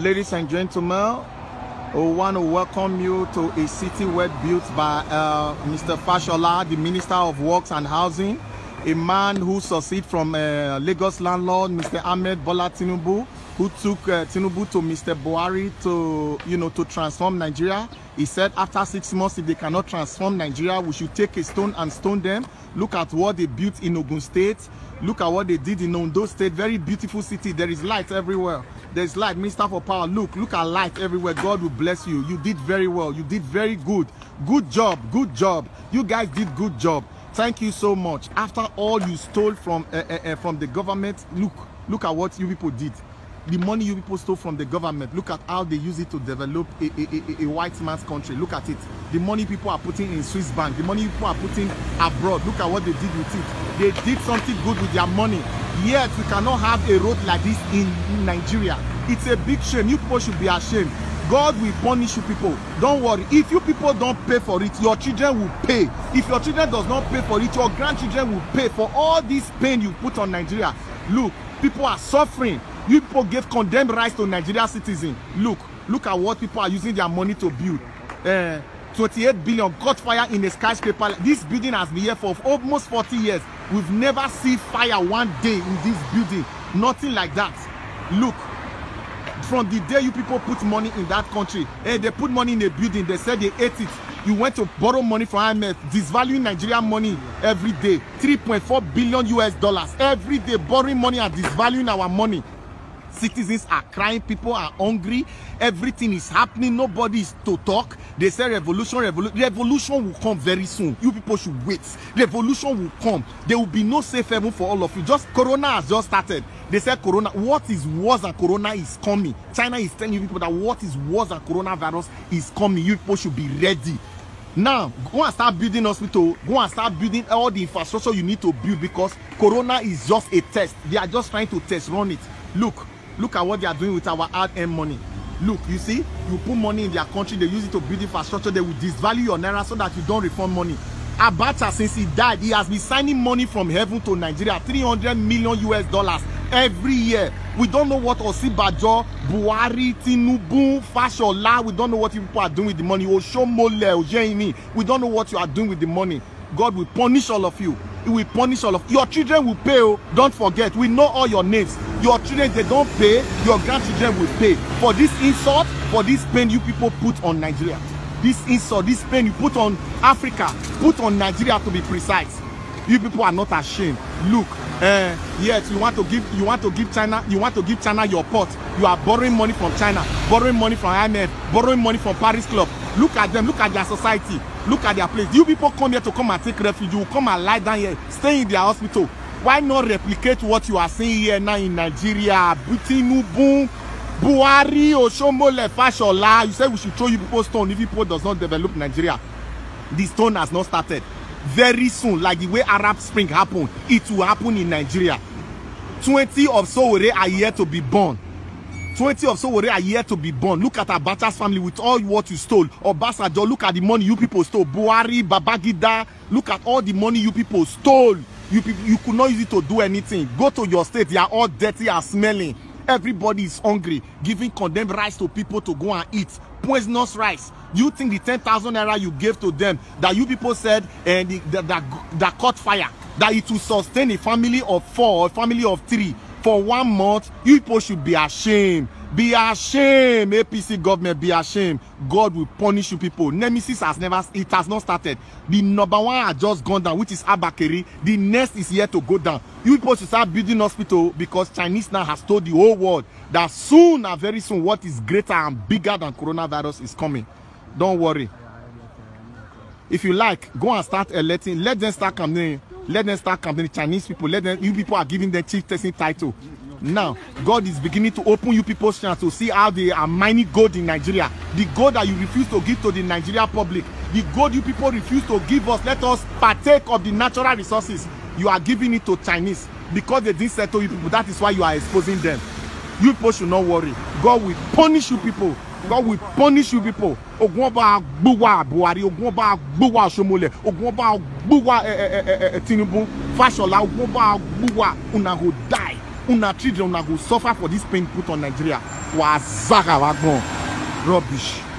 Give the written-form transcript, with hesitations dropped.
Ladies and gentlemen, we want to welcome you to a city well built by Mr. Fashola, the Minister of Works and Housing, a man who succeeded from Lagos landlord, Mr. Ahmed Bola Tinubu, who took Tinubu to Mr. Buhari to transform Nigeria. He said after 6 months, if they cannot transform Nigeria, we should take a stone and stone them. Look at what they built in Ogun State. Look at what they did in Ondo State. Very beautiful city. There is light everywhere. There's light. Minister for Power, look at light everywhere. God will bless you. You did very well. You did very good. Good job. Good job. You guys did good job. Thank you so much. After all you stole from the government, look at what you people did. The money you people stole from the government, look at how they use it to develop a white man's country. Look at it. The money people are putting in Swiss bank, the money people are putting abroad. Look at what they did with it. They did something good with their money. Yet we cannot have a road like this in Nigeria. It's a big shame. You people should be ashamed. God will punish you people. Don't worry. If you people don't pay for it, your children will pay. If your children does not pay for it, your grandchildren will pay for all this pain you put on Nigeria. Look, people are suffering. You people gave condemned rights to Nigerian citizens. Look at what people are using their money to build. 28 billion caught fire in a skyscraper. This building has been here for almost 40 years. We've never seen fire one day in this building. Nothing like that. Look, from the day you people put money in that country, they put money in a building, they said they ate it. You went to borrow money from IMF, disvaluing Nigerian money every day. 3.4 billion US dollars every day, borrowing money and disvaluing our money. Citizens are crying, people are hungry, everything is happening, nobody is to talk. They say revolution will come very soon. You people should wait. Revolution will come. There will be no safe haven for all of you. Just Corona has just started. They said Corona, what is worse than Corona is coming. China is telling you people that what is worse than coronavirus is coming. You people should be ready. Now, go and start building hospital. Go and start building all the infrastructure you need to build, because Corona is just a test. They are just trying to test run it. Look at what they are doing with our hard-earned money. Look, you see, you put money in their country, they use it to build infrastructure, they will disvalue your naira so that you don't refund money. Abacha, since he died, he has been signing money from heaven to Nigeria, 300 million US dollars every year. We don't know what Osibajo, Buhari, Tinubu, Fashola, we don't know what you people are doing with the money. Oshomole, Ojeni, we don't know what you are doing with the money. God will punish all of you. He will punish all of you. Your children will pay. Oh, don't forget, we know all your names. Your children, they don't pay, your grandchildren will pay. For this insult, for this pain you people put on Nigeria. This insult, this pain you put on Africa, put on Nigeria to be precise. You people are not ashamed. Look, yes, you want to give China your port. You are borrowing money from China, borrowing money from IMF, borrowing money from Paris Club. Look at them, look at their society, look at their place. You people come here to come and take refuge. You will come and lie down here, stay in their hospital. Why not replicate what you are seeing here now in Nigeria? Tinubu, Buhari, Oshomole, Fashola. You say we should throw you people stone if people does not develop Nigeria. The stone has not started. Very soon, like the way Arab Spring happened, it will happen in Nigeria. 20 of Sowore are yet to be born. 20 of Sowore are yet to be born. Look at Abacha's family with all what you stole. Obasanjo, look at the money you people stole. Buhari, Babangida, look at all the money you people stole. You could not use it to do anything. Go to your state, they are all dirty and smelling. Everybody is hungry, giving condemned rice to people to go and eat. Poisonous rice. You think the 10,000 naira you gave to them, that you people said that caught fire, that it will sustain a family of 4 or a family of 3 for 1 month? You people should be ashamed. Be ashamed. APC government, be ashamed. God will punish you people. Nemesis has not started. The number 1 has just gone down, which is Abakeri. The next is yet to go down. You people should start building hospital, because Chinese now has told the whole world that soon and very soon what is greater and bigger than coronavirus is coming. Don't worry. If you like, go and start electing. Let them start campaigning. Let them start campaigning. Chinese people, let them. You people are giving them chief testing title. Now, God is beginning to open you people's chance to see how they are mining gold in Nigeria. The gold that you refuse to give to the Nigeria public. The gold you people refuse to give us. Let us partake of the natural resources. You are giving it to Chinese because they didn't settle you people. That is why you are exposing them. You people should not worry. God will punish you people. God will punish you people. Ogwonba gbuwa Buhari, Ogwonba gbuwa Oshomole, Ogwonba gbuwa Tinubu, Fashola, Ogwonba gbuwa. Una go die. Una children una go suffer for this pain put on Nigeria. Wazaka wagbon. Rubbish.